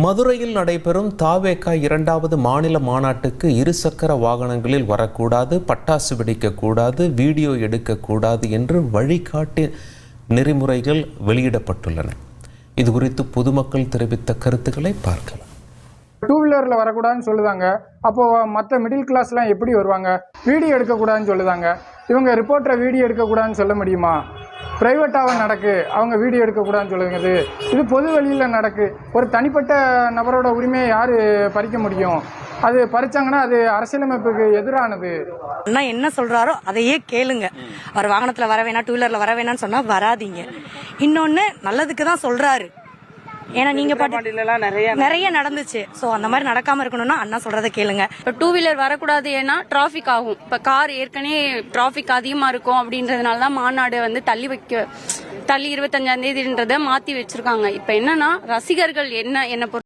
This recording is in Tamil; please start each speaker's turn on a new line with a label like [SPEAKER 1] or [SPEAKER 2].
[SPEAKER 1] மதுரையில் நடைபெறும் தாவேகா 2வது மாநில மாநாட்டுக்கு இருசக்கர வாகனங்களில் வரக்கூடாது, பட்டாசு வெடிக்கக்கூடாது, வீடியோ எடுக்கக்கூடாது என்று வழிகாட்டி நெறிமுறைகள் வெளியிடப்பட்டுள்ளன. இது குறித்து பொதுமக்கள் தெரிவித்த கருத்துக்களை பார்க்கலாம்.
[SPEAKER 2] டூ வீலரில் வரக்கூடாதுன்னு சொல்லுதாங்க. அப்போது மற்ற மிடில் கிளாஸ்லாம் எப்படி வருவாங்க? வீடியோ எடுக்கக்கூடாதுன்னு சொல்லுதாங்க. இவங்க ரிப்போர்ட்டரை வீடியோ எடுக்கக்கூடாதுன்னு சொல்ல முடியுமா? ப்ரைவேட்டாக நடக்கு, அவங்க வீடியோ எடுக்கக்கூடாதுன்னு சொல்லுது. இது பொது வழியில் நடக்கு. ஒரு தனிப்பட்ட நபரோட உரிமையை யார் பறிக்க முடியும்? அது பறிச்சாங்கன்னா அது அரசியலமைப்புக்கு எதிரானது.
[SPEAKER 3] அண்ணா என்ன சொல்றாரோ அதையே கேளுங்க. அவர் வாகனத்தில் வர வேணாம், டூ வீலரில் வர வேணாம்னு சொன்னால் வராதீங்க. இன்னொன்று நல்லதுக்கு தான் சொல்கிறாரு. ஏன்னா நீங்க நிறைய நடந்துச்சு. சோ அந்த மாதிரி நடக்காம இருக்கணும்னா அண்ணா சொல்றதை கேளுங்க.
[SPEAKER 4] இப்போ டூ வீலர் வரக்கூடாது, ஏன்னா டிராஃபிக் ஆகும். இப்போ கார் ஏற்கனவே டிராஃபிக் அதிகமா இருக்கும் அப்படின்றதுனால தான் மாநாடு வந்து தள்ளி 25ஆம் தேதின்றதை மாத்தி வச்சிருக்காங்க. இப்போ என்னன்னா ரசிகர்கள் என்ன